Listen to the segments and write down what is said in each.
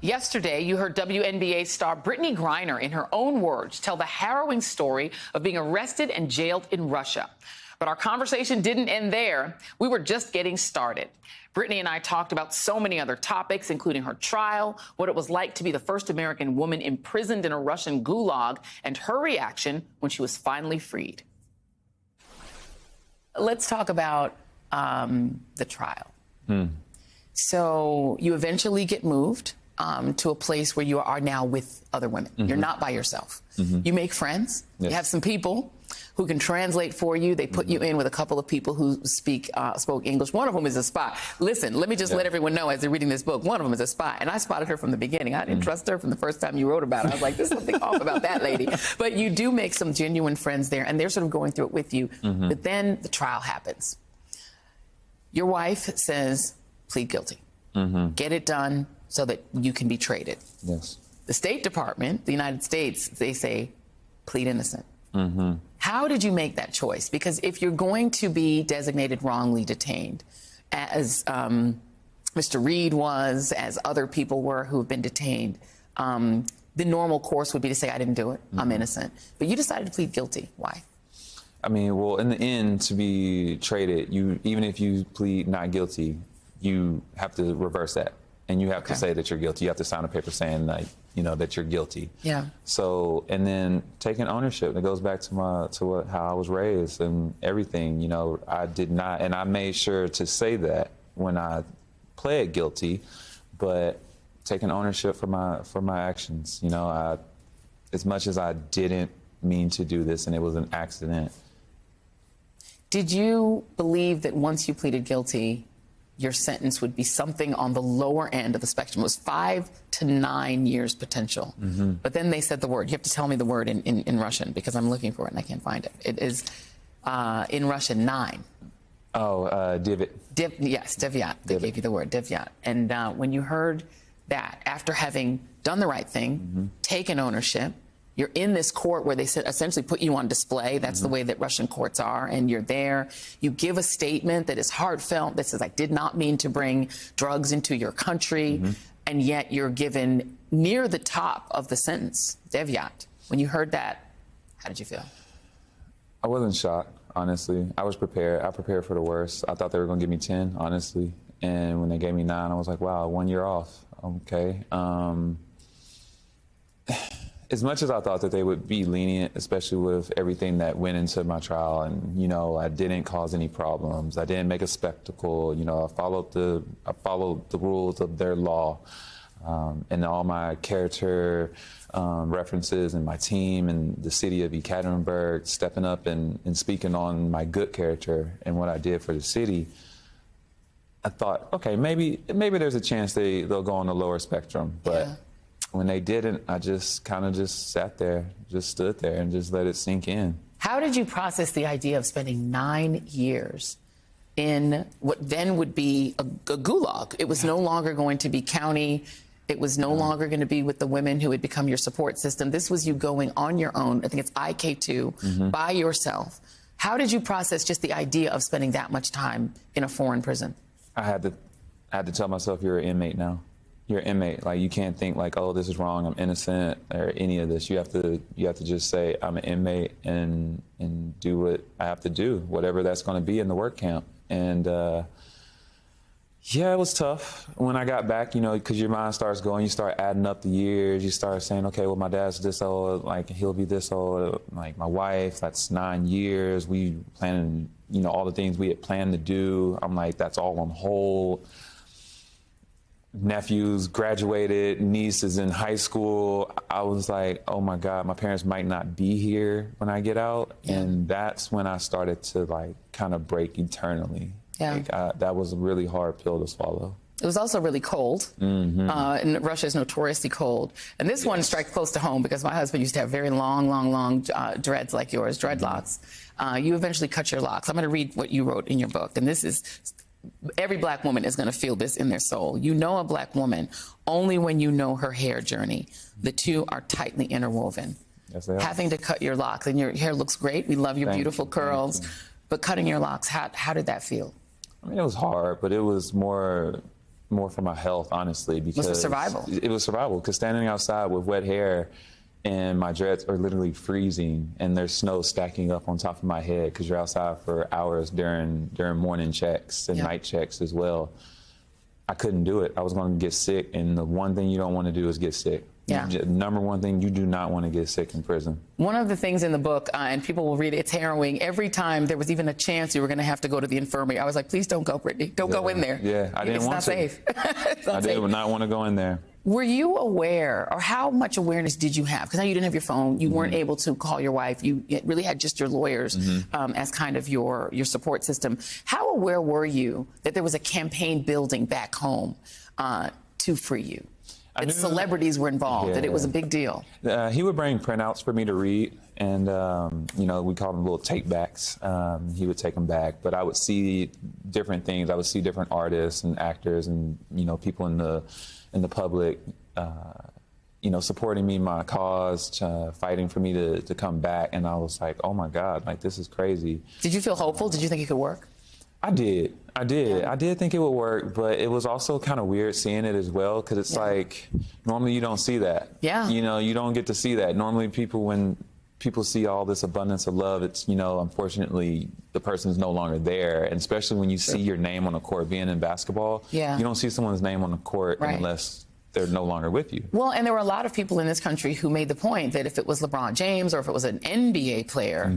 Yesterday, you heard WNBA star Brittany Griner, in her own words, tell the harrowing story of being arrested and jailed in Russia. But our conversation didn't end there. We were just getting started. Brittany and I talked about so many other topics, including her trial, what it was like to be the first American woman imprisoned in a Russian gulag, and her reaction when she was finally freed. Let's talk about the trial. So you eventually get moved to a place where you are now with other women. You're not by yourself. You make friends. Yes. You have some people who can translate for you. They put you in with a couple of people who spoke English. One of them is a spy. Listen, let me just let everyone know as they're reading this book, one of them is a spy. And I spotted her from the beginning. I didn't trust her from the first time you wrote about her. I was like, there's something off about that lady. But you do make some genuine friends there, and they're sort of going through it with you. But then the trial happens. Your wife says, plead guilty. Get it done so that you can be traded. Yes. The State Department, the United States, they say, plead innocent. How did you make that choice? Because if you're going to be designated wrongly detained, as Mr. Reed was, as other people were who have been detained, the normal course would be to say, I didn't do it, I'm innocent. But you decided to plead guilty. Why? I mean, well, in the end, to be traded, even if you plead not guilty, you have to reverse that. And you have to say that you're guilty. You have to sign a paper saying, like, you know, that you're guilty. Yeah. So, and then taking ownership. It goes back to how I was raised and everything. You know, I did not, and I made sure to say that when I pled guilty, but taking ownership for my actions. You know, as much as I didn't mean to do this and it was an accident. Did you believe that once you pleaded guilty, your sentence would be something on the lower end of the spectrum? It was 5 to 9 years potential. But then they said the word. You have to tell me the word in Russian because I'm looking for it and I can't find it. It is in Russian 9. Oh, devyat. Yes, devyat. They gave you the word, devyat. And when you heard that, after having done the right thing, taken ownership, you're in this court where they essentially put you on display. That's the way that Russian courts are. And you're there. You give a statement that is heartfelt that says, I did not mean to bring drugs into your country. And yet you're given near the top of the sentence, devyat. When you heard that, how did you feel? I wasn't shocked, honestly. I was prepared. I prepared for the worst. I thought they were going to give me 10, honestly. And when they gave me 9, I was like, wow, 1 year off. Okay. As much as I thought that they would be lenient, especially with everything that went into my trial, and, you know, I didn't cause any problems. I didn't make a spectacle. You know, I followed the rules of their law, and all my character references and my team and the city of Ekaterinburg stepping up and speaking on my good character and what I did for the city. I thought, okay, maybe there's a chance they'll go on the lower spectrum, but. Yeah. When they didn't, I just kind of just sat there, just stood there and just let it sink in. How did you process the idea of spending 9 years in what then would be a gulag? It was no longer going to be county. It was no longer going to be with the women who had become your support system. This was you going on your own. I think it's IK2 by yourself. How did you process just the idea of spending that much time in a foreign prison? I had to tell myself, you're an inmate now. You're an inmate. Like, you can't think like, oh, this is wrong, I'm innocent, or any of this. You have to just say, I'm an inmate, and do what I have to do, whatever that's going to be in the work camp. And yeah, it was tough when I got back, you know, because your mind starts going, you start adding up the years, you start saying, okay, well, my dad's this old, like, he'll be this old, like, my wife, that's 9 years, we planning, you know, all the things we had planned to do. I'm like, that's all on hold. Nephews graduated, niece is in high school. I was like, oh my God, my parents might not be here when I get out. And that's when I started to, like, kind of break eternally. Like, that was a really hard pill to swallow. It was also really cold. And Russia is notoriously cold. And this one strikes close to home because my husband used to have very long dreads like yours, dreadlocks. You eventually cut your locks. I'm going to read what you wrote in your book. And this is... Every black woman is going to feel this in their soul. You know a black woman only when you know her hair journey. The two are tightly interwoven. Yes, they are. Having to cut your locks, and your hair looks great. We love your beautiful curls. But cutting your locks, how did that feel? I mean, it was hard, but it was more more for my health, honestly, because for survival. It was survival, because standing outside with wet hair and my dreads are literally freezing, and there's snow stacking up on top of my head because you're outside for hours during morning checks and night checks as well. I couldn't do it. I was going to get sick, and the one thing you don't want to do is get sick. Yeah. Number one thing, you do not want to get sick in prison. One of the things in the book, and people will read it, it's harrowing. Every time there was even a chance you were going to have to go to the infirmary, I was like, please don't go, Brittany. Don't go in there. Yeah, I didn't want to. It's not safe. It's not I safe. did not want to go in there. Were you aware, or how much awareness did you have? Because now you didn't have your phone, you weren't able to call your wife, you really had just your lawyers as kind of your support system. How aware were you that there was a campaign building back home to free you? That celebrities were involved, that it was a big deal? He would bring printouts for me to read, and you know, we called them little take backs. He would take them back, but I would see different things. I would see different artists and actors and, you know, people in the public, you know, supporting me, my cause, fighting for me to come back. And I was like, oh my God, like, this is crazy. Did you feel hopeful? Did you think it could work? I did. I did think it would work, but it was also kind of weird seeing it as well, because it's like, normally you don't see that. Yeah. You know, you don't get to see that. Normally when people see all this abundance of love, it's, you know, unfortunately, the person's no longer there. And especially when you see your name on a court, being in basketball, you don't see someone's name on the court unless they're no longer with you. Well, and there were a lot of people in this country who made the point that if it was LeBron James or if it was an NBA player,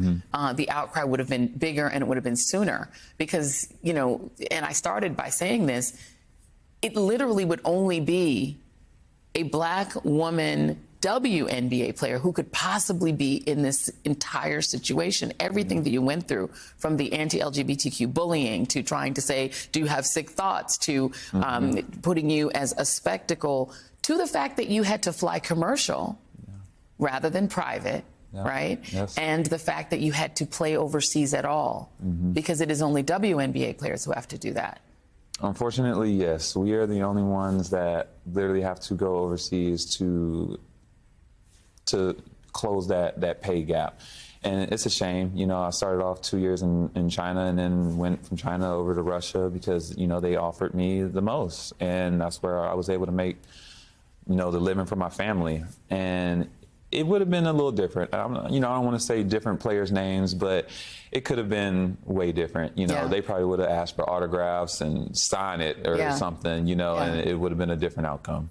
the outcry would have been bigger and it would have been sooner. Because, you know, and I started by saying this, it literally would only be a black woman WNBA player who could possibly be in this entire situation. Everything that you went through, from the anti-LGBTQ bullying to trying to say, do you have sick thoughts, to putting you as a spectacle, to the fact that you had to fly commercial rather than private, right? Yes. And the fact that you had to play overseas at all, because it is only WNBA players who have to do that. Unfortunately, yes. We are the only ones that literally have to go overseas to close that pay gap. And it's a shame. You know, I started off 2 years in China and then went from China over to Russia because, you know, they offered me the most. And that's where I was able to make, you know, the living for my family. And it would have been a little different. You know, I don't want to say different players' names, but it could have been way different. You know, they probably would have asked for autographs and sign it or something, you know, and it would have been a different outcome.